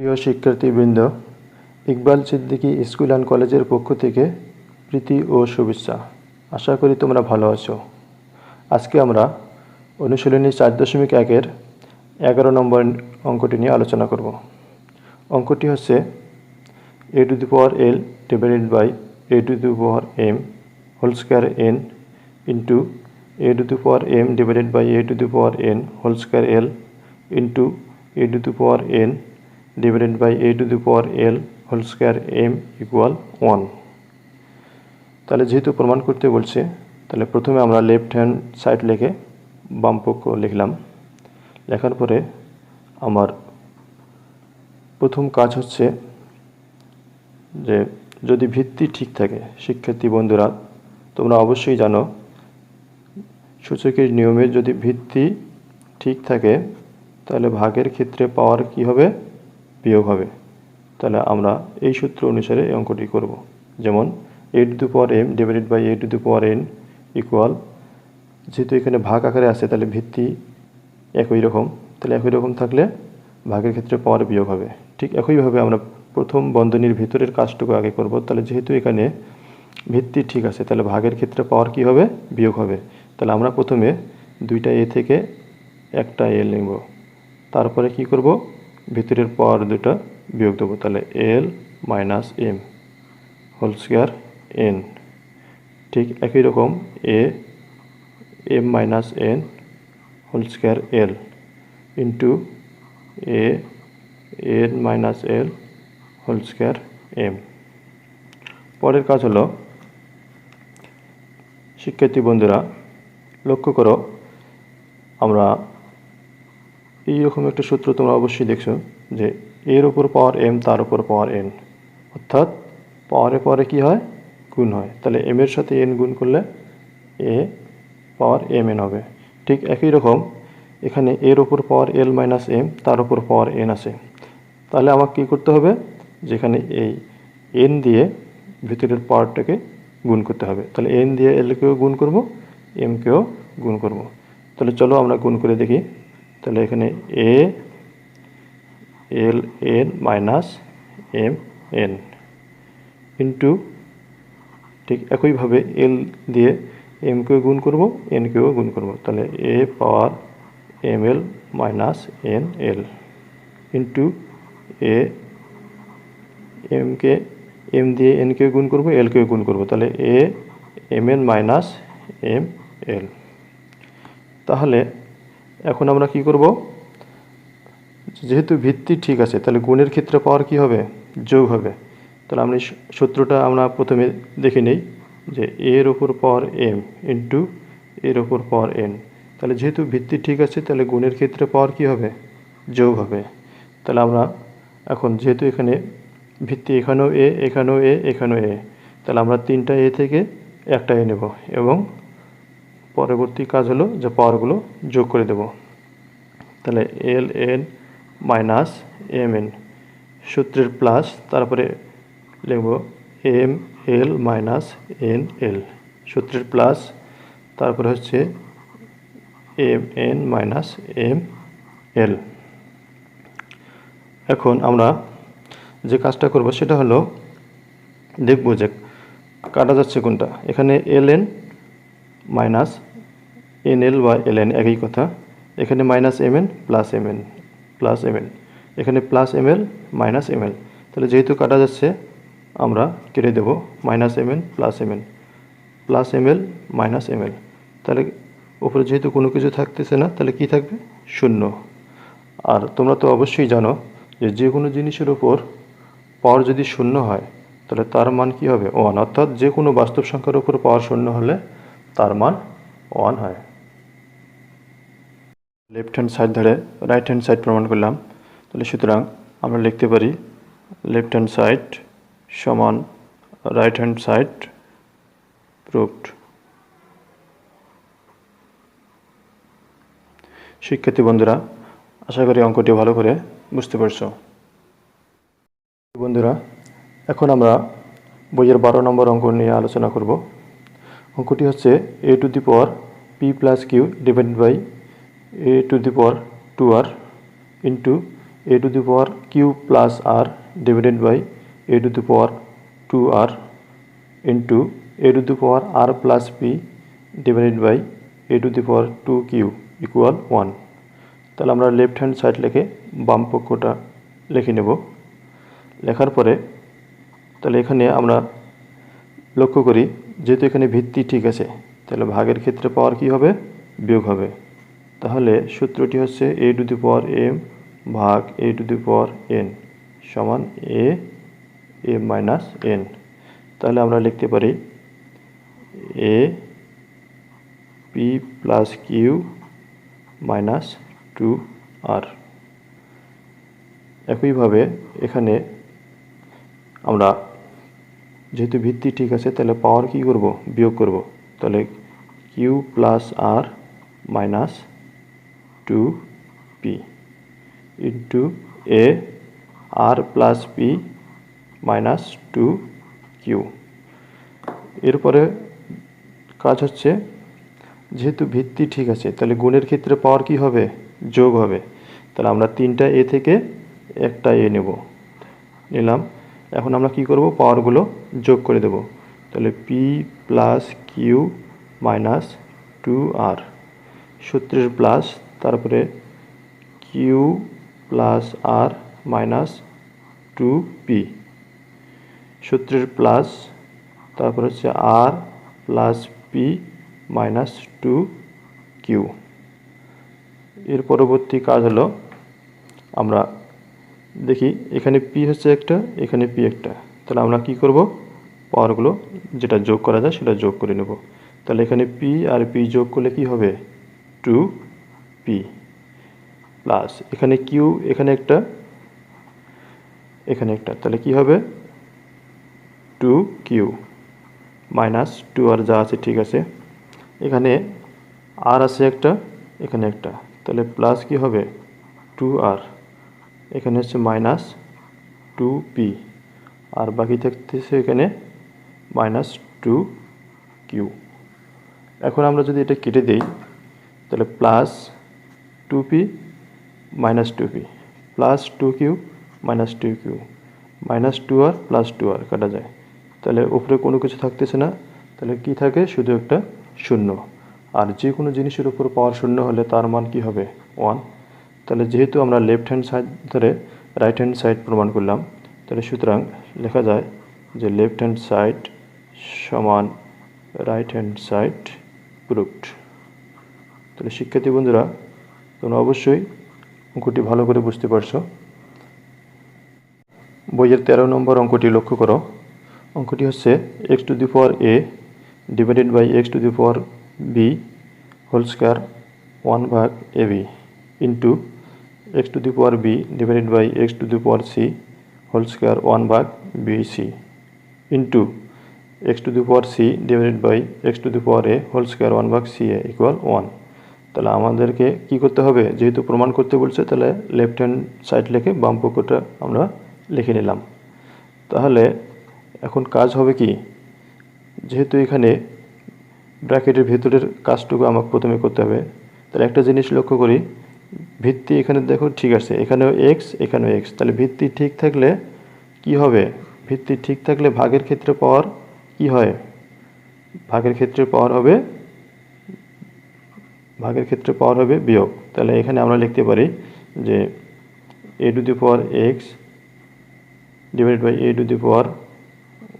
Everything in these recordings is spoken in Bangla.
প্রিয় শিক্ষার্থীবৃন্দ, ইকবাল সিদ্দিকী স্কুল অ্যান্ড কলেজের পক্ষ থেকে প্রীতি ও শুভেচ্ছা। আশা করি তোমরা ভালো আছো। আজকে আমরা অনুশীলনী 4.1-এর 11 নম্বর অঙ্কটি নিয়ে আলোচনা করব। অঙ্কটি হচ্ছে a to the power l divided by a to the power m whole square n into a to the power m divided by a to the power n whole square l into a to the power n divided by a to the power l whole square m equal 1। তাহলে যেহেতু প্রমাণ করতে বলছে, তাহলে প্রথমে আমরা লেফট হ্যান্ড সাইড লিখে বাম পক্ষ লিখলাম। লেখার পরে আমার প্রথম কাজ হচ্ছে যে যদি ভিত্তি ঠিক থাকে, শিক্ষার্থী বন্ধুরা তোমরা অবশ্যই জানো সূচকের নিয়মে যদি ভিত্তি ঠিক থাকে তাহলে ভাগের ক্ষেত্রে পাওয়ার কি হবে? বিয়োগ হবে। তাহলে আমরা এই সূত্র অনুসারে এই অঙ্কটি করব। যেমন a to the power m divided by a to the power n equal, যেহেতু এখানে ভাগ আকারে আছে তাহলে ভিত্তি একই রকম, তাহলে একই রকম থাকলে ভাগের ক্ষেত্রে পাওয়ার বিয়োগ হবে। ঠিক একইভাবে আমরা প্রথম বন্ধনীর ভিতরের কাজটুকু আগে করব। তাহলে যেহেতু এখানে ভিত্তি ঠিক আছে তাহলে ভাগের ক্ষেত্রে পাওয়ার কি হবে? বিয়োগ হবে। তাহলে আমরা প্রথমে দুইটা এ থেকে একটা এল নেব, তারপরে কি করব? ভিতরের পাওয়ার দুটো বিয়োগ দেবো। তাহলে L minus M whole square N. ঠিক একই রকম A M minus N whole square L into A N minus L whole square M. পরের কাজ হলো, শিক্ষার্থী বন্ধুরা লক্ষ্য করো, আমরা এইরকম একটা সূত্র তোমরা অবশ্যই দেখছো যে এর উপর পাওয়ার এম তার উপর পাওয়ার এন, অর্থাৎ পাওয়ারে পাওয়ারে কী হয়? গুণ হয়। তাহলে এম এর সাথে এন গুণ করলে এ পাওয়ার এম এন হবে। ঠিক একই রকম এখানে এর উপর পাওয়ার এল মাইনাস এম তার উপর পাওয়ার এন আছে। তাহলে আমাকে কী করতে হবে? যেখানে এই এন দিয়ে ভিতরের পাওয়ারটাকে গুণ করতে হবে। তাহলে এন দিয়ে এলকেও গুণ করব, এমকেও গুণ করব। তাহলে চলো আমরা গুণ করে দেখি। তাহলে এখানে A L N minus M N into, ঠিক একইভাবে এল দিয়ে এমকেও গুণ করব, এনকেও গুণ করব। তাহলে A power M L minus N L into A এমকে এম দিয়ে এনকে গুণ করব, এলকেও গুণ করব। তাহলে A M N minus M L. তাহলে এখন আমরা কি করব? যেহেতু ভিত্তি ঠিক আছে তাহলে গুণের ক্ষেত্রে পাওয়ার কি হবে? যোগ হবে। তাহলে আমরা সূত্রটা আমরা প্রথমে দেখে নেই যে এর ওপর পাওয়ার এম ইন্টু এর ওপর পাওয়ার এন। তাহলে যেহেতু ভিত্তি ঠিক আছে তাহলে গুণের ক্ষেত্রে পাওয়ার কি হবে? যোগ হবে। তাহলে আমরা এখন যেহেতু এখানে ভিত্তি এখানেও এ এখানেও এ এখানেও এ, তাহলে আমরা তিনটা এ থেকে একটা এ নেব এবং পরবর্তী কাজ হলো যে পাওয়ারগুলো যোগ করে দেব। তাহলে L N minus M N সূত্রের প্লাস, তারপরে লিখব M L minus N L সূত্রের প্লাস, তারপরে হচ্ছে M N minus M L. এখন আমরা যে কাজটা করব সেটা হলো দেখব যে কাটা যাচ্ছে কোনটা। এখানে L N minus N L বা এল এন একই কথা। এখানে minus M N plus M N plus M N, এখানে plus M L minus M L. তাহলে যেহেতু কাটা যাচ্ছে আমরা কেটে দেব minus M N plus M N plus M L minus M L. তাহলে উপরে যেহেতু কোনো কিছু থাকতেছে না তাহলে কি থাকবে? শূন্য। আর তোমরা তো অবশ্যই জানো যে যে কোনো জিনিসের উপর পাওয়ার যদি শূন্য হয় তাহলে তার মান কি হবে? 1। অর্থাৎ যে কোনো বাস্তব সংখ্যার উপর পাওয়ার শূন্য হলে তার মান 1 হয়। লেফট হ্যান্ড সাইড ধরে রাইট হ্যান্ড সাইড প্রমাণ করলাম। তাহলে সুতরাং আমরা লিখতে পারি লেফট হ্যান্ড সাইড সমান রাইট হ্যান্ড সাইড প্রুভড। শিক্ষার্থী বন্ধুরা আশা করি অঙ্কটি ভালো করে বুঝতে পারছো। বন্ধুরা এখন আমরা বইয়ের 12 নম্বর অঙ্ক নিয়ে আলোচনা করব। অঙ্কটি হচ্ছে a to the power p plus q divided by a to the power 2r into a to the power q plus r divided by a to the power 2r into a to the power r plus p divided by a to the power 2q equal 1। তাহলে আমরা লেফট হ্যান্ড সাইড লিখে বাম পক্ষটা লিখে নেব। লেখার পরে তাহলে এখানে আমরা লক্ষ্য করি যেহেতু এখানে ভিত্তি ঠিক আছে তাহলে ভাগের ক্ষেত্রে পাওয়ার কি হবে, বিয়োগ হবে। তাহলে সূত্রটি হচ্ছে a to the power m ভাগ a to the power n সমান a মাইনাস n। তাহলে আমরা লিখতে পারি a p plus Q minus 2r। একইভাবে এখানে আমরা যেহেতু ভিত্তি ঠিক আছে তাহলে পাওয়ার কি করব, বিয়োগ করব। তাহলে কিউ প্লাস আর মাইনাস 2p ইন্টু এ আর প্লাস পি মাইনাস 2q। এরপরে কাজ হচ্ছে যেহেতু ভিত্তি ঠিক আছে তাহলে গুণের ক্ষেত্রে পাওয়ার কি হবে, যোগ হবে। তাহলে আমরা 3টা এ থেকে একটা এ নেব, নিলাম। এখন আমরা কি করব, পাওয়ারগুলো যোগ করে দেব। তাহলে P plus Q minus 2r সূত্রের প্লাস, তারপরে কিউ প্লাস আর মাইনাস 2p সূত্রের প্লাস, তারপর হচ্ছে আর প্লাস পি মাইনাস 2q। এর পরবর্তী কাজ হলো আমরা দেখি এখানে পি হচ্ছে একটা, এখানে পি একটা। তাহলে আমরা কি করব, পাওয়ারগুলো যেটা যোগ করা যায় সেটা যোগ করে নেব। তাহলে এখানে পি আর পি যোগ করলে কি হবে, 2p প্লাস এখানে কিউ, এখানে একটা, এখানে একটা, তাহলে কি হবে 2q মাইনাস 2r যা আছে ঠিক আছে। এখানে আর আছে একটা, এখানে একটা, তাহলে প্লাস কি হবে 2r, এখানে হচ্ছে মাইনাস 2p আর বাকি থাকতেছে এখানে মাইনাস 2q। এখন আমরা যদি এটা কেটে দেই তাহলে plus 2p minus 2p plus 2q minus 2q minus 2r plus 2r কাটা যায়। তাহলে উপরে কোনো কিছু থাকতেছে না, তাহলে কি থাকে, শুধু একটা শূন্য। আর যে কোনো জিনিসের উপর পাওয়ার শূন্য হলে তার মান কি হবে, 1। তাহলে যেহেতু আমরা লেফট হ্যান্ড সাইড ধরে রাইট হ্যান্ড সাইড প্রমাণ করলাম, তাহলে সুতরাং লেখা যায় যে লেফট হ্যান্ড সাইড সমান রাইট হ্যান্ড সাইড প্রুভড। তাহলে শিক্ষার্থী বন্ধুরা তোমরা অবশ্যই অঙ্কটি ভালো করে বুঝতে পারছো। বইয়ের 13 নম্বর অঙ্কটি লক্ষ্য করো। অঙ্কটি হচ্ছে x to the power a divided by x to the power b whole square 1 ভাগ ab into x to the power b divided by x to the power c whole square 1 ভাগ bc into x to the power c divided by x to the power a whole square 1 ভাগ ca ইকুয়াল 1। তাহলে আমাদেরকে কি করতে হবে, যেহেতু প্রমাণ করতে বলছে তাহলে লেফট হ্যান্ড সাইড লিখে বাম পক্ষটা আমরা লিখে নিলাম। তাহলে এখন কাজ হবে কি, যেহেতু এখানে ব্র্যাকেটের ভেতরের কাজটুকু আমাকে প্রথমে করতে হবে। তাহলে একটা জিনিস লক্ষ্য করি, ভিত্তি এখানে দেখো ঠিক আছে, এখানেও এক্স এখানেও এক্স। তাহলে ভিত্তি ঠিক থাকলে কি হবে, ভিত্তি ঠিক থাকলে ভাগের ক্ষেত্রে পাওয়ার কি হয়, ভাগের ক্ষেত্রে পাওয়ার হবে, ভাগের ক্ষেত্রে পাওয়ার হবে বিয়োগ। তাহলে এখানে আমরা লিখতে পারি যে a to the power X divided by a to the power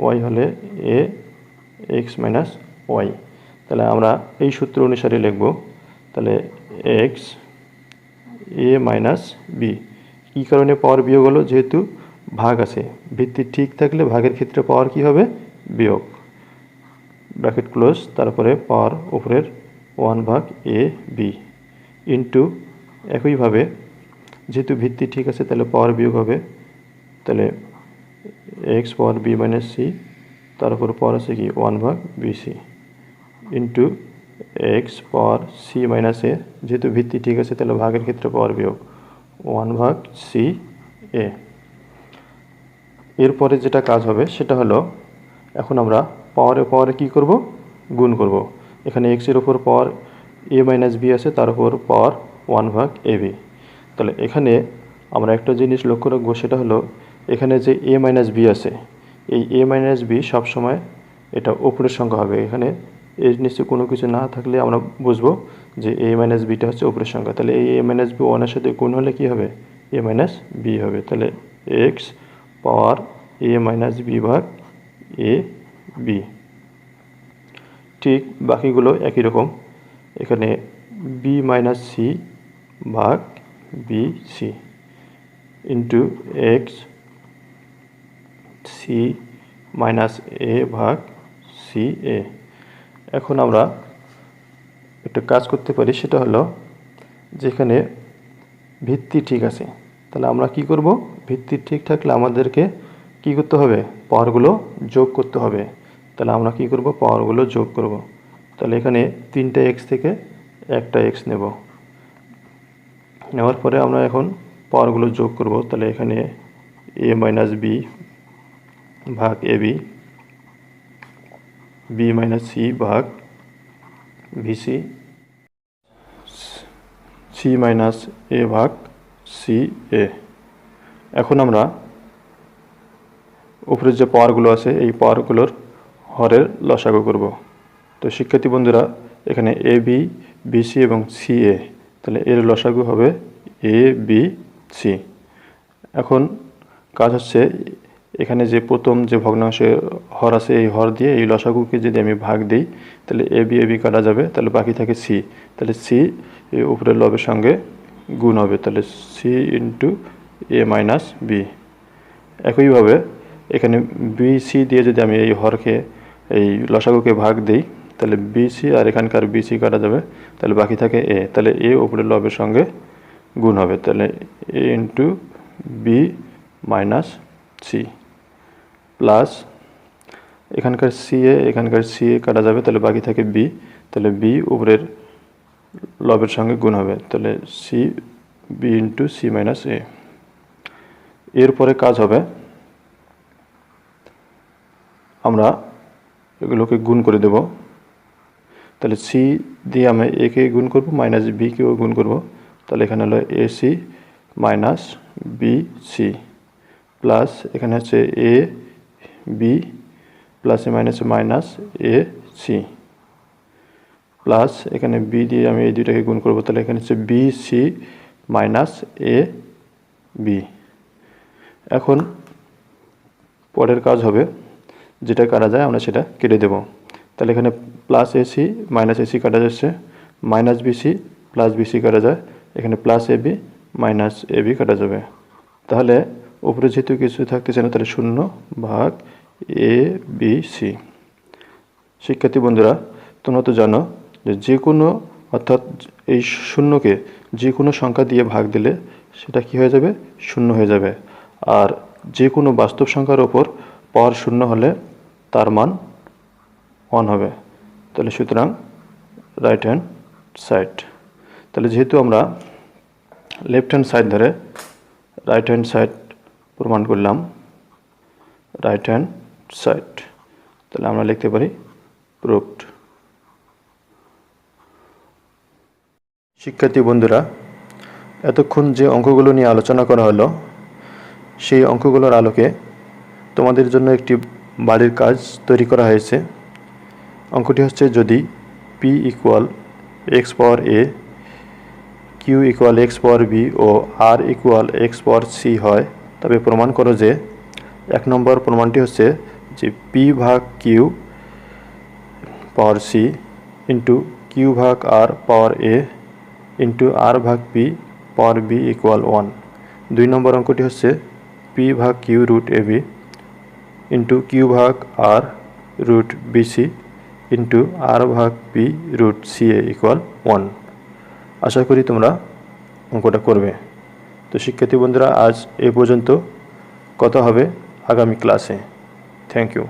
Y হলে a এক্স মাইনাস ওয়াই। তাহলে আমরা এই সূত্র অনুসারে লিখব। তাহলে এক্স এ মাইনাস বি, কী কারণে পাওয়ার বিয়োগ হলো, যেহেতু ভাগ আছে, ভিত্তি ঠিক থাকলে ভাগের ক্ষেত্রে পাওয়ার কি হবে, বিয়োগ, ব্র্যাকেট ক্লোজ, তারপরে পাওয়ার উপরের 1 ভাগ এ বি ইন্টু, একইভাবে যেহেতু ভিত্তি ঠিক আছে তাহলে পাওয়ার বিয়োগ হবে। তাহলে X power B minus C, তার উপর পাওয়ার আছে কি 1 ভাগ বিসি ইন্টু এক্স পাওয়ার সি মাইনাস এ, যেহেতু ভিত্তি ঠিক আছে তাহলে ভাগের ক্ষেত্রে পাওয়ার বিয়োগ 1 ভাগ সি এ। এরপরে যেটা কাজ হবে সেটা হলো এখন আমরা পাওয়ারে পাওয়ারে কী করব, গুণ করব। এখানে এক্সের উপর পাওয়ার এ মাইনাস বি আছে, তার উপর পাওয়ার 1 ভাগ এ বি। তাহলে এখানে আমরা একটা জিনিস লক্ষ্য রাখবো, সেটা হলো এখানে যে a মাইনাস বি আছে, এই a মাইনাস বি সবসময় এটা উপরের সংখ্যা হবে। এখানে এর নিচে কোনো কিছু না থাকলে আমরা বুঝবো যে a মাইনাস বিটা হচ্ছে উপরের সংখ্যা। তাহলে এই a মাইনাস বি ওয়ানের সাথে গুণ হলে কী হবে? a মাইনাস বি হবে। তাহলে X power a minus B ভাগ এ বি। ঠিক বাকিগুলো একই রকম। এখানে বি মাইনাস সি ভাগ B C into X C minus A ভাগ সি এ। এখন আমরা একটা কাজ করতে পারি, সেটা হলো যেখানে ভিত্তি ঠিক আছে, তাহলে আমরা কি করব? ভিত্তি ঠিক থাকলে আমাদেরকে কি করতে হবে? পাওয়ারগুলো যোগ করতে হবে। তাহলে আমরা কি করব? পাওয়ারগুলো যোগ করব। তাহলে এখানে 3টা এক্স থেকে একটা এক্স নেব, নেওয়ার পরে আমরা এখন পাওয়ারগুলো যোগ করব। তাহলে এখানে এ মাইনাস বি ভাগ A B, B minus C ভাগ ভিসি, সি মাইনাস এ ভাগ সি এ। এখন আমরা উপরের যে পাওয়ারগুলো আছে এই পাওয়ারগুলোর হরের লসাগু করব। তো শিক্ষার্থী বন্ধুরা, এখানে এ বি, বিসি এবং সি এ, তাহলে এর লসাগু হবে এ বি সি। এখন কাজ হচ্ছে এখানে যে প্রথম যে ভগ্নাংশে হর আছে, এই হর দিয়ে এই লসাগুকে যদি আমি ভাগ দিই, তাহলে এ বি কাটা যাবে, তাহলে বাকি থাকে সি। তাহলে সি এই উপরের লবের সঙ্গে গুণ হবে, তাহলে সি ইন্টু এ মাইনাস বি। একইভাবে এখানে বি সি দিয়ে যদি আমি এই হরকে এই লসাগুকে ভাগ দিই, তাহলে বিসি আর এখানকার বিসি কাটা যাবে, তাহলে বাকি থাকে এ। তাহলে এ উপরের লবের সঙ্গে গুণ হবে, তাহলে A into B minus C plus এখানকার সি এ কাটা যাবে, তাহলে বাকি থাকে বি। তাহলে বি উপরের লবের সঙ্গে গুণ হবে, তাহলে C B into C minus A. এরপরে কাজ হবে আমরা এগুলোকে গুণ করে দেব। তাহলে সি দিয়ে আমি একে গুণ করব, মাইনাস বিকেও গুণ করব। তাহলে এখানে হলো A C minus B C plus এখানে হচ্ছে A B plus A minus minus A C plus এখানে বি দিয়ে আমি এই দুইটাকে গুণ করব। তাহলে এখানে হচ্ছে B C minus A B. এখন পরের কাজ হবে, যেটা কাটা যায় আমরা সেটা কেটে দেব। তাহলে এখানে প্লাস এসি মাইনাস এসি কাটা যাচ্ছে, মাইনাস বিসি প্লাস বিসি কাটা যায়, এখানে plus A B minus A B কাটা যাবে। তাহলে উপরে যেহেতু কিছু থাকতেছে না, তাহলে 0 ভাগ এ বি সি। শিক্ষার্থী বন্ধুরা, তোমরা তো জানো যে কোনো অর্থাৎ এই শূন্যকে যে কোনো সংখ্যা দিয়ে ভাগ দিলে সেটা কি হয়ে যাবে? 0 হয়ে যাবে। আর যে কোনো বাস্তব সংখ্যার ওপর পাওয়ার 0 হলে তার মান 1 হবে। তাহলে সুতরাং রাইট হ্যান্ড সাইড। তাহলে যেহেতু আমরা লেফট হ্যান্ড সাইড ধরে রাইট হ্যান্ড সাইড প্রমাণ করলাম, রাইট হ্যান্ড সাইড, তাহলে আমরা লিখতে পারি প্রুভড। শিক্ষার্থী বন্ধুরা, এতক্ষণ যে অঙ্কগুলো নিয়ে আলোচনা করা হলো, সেই অঙ্কগুলোর আলোকে তোমাদের জন্য একটি বাড়ির কাজ তৈরি করা হয়েছে। অঙ্কটি হচ্ছে, যদি পি ইকুয়াল এক্স পাওয়ার এ, Q equal x power B ও আর ইকুয়াল এক্স পাওয়ার সি হয়, তবে প্রমাণ করো যে 1 নম্বর প্রমাণটি হচ্ছে যে পি ভাগ কিউ পাওয়ার সি ইন্টু কিউ ভাগ আর পাওয়ার এ ইন্টু আর ভাগ পি পাওয়ার বি ইকুয়াল 1। 2 নম্বর অঙ্কটি হচ্ছে পি ভাগ Q root A B into Q ভাগ আর রুট বি সি ইন্টু আর ভাগ পি রুট সি এ ইকুয়াল 1। আশা করি তোমরা অঙ্কটা করবে। তো শিক্ষার্থী বন্ধুরা, আজ এই পর্যন্ত, কথা হবে আগামী ক্লাসে। Thank you.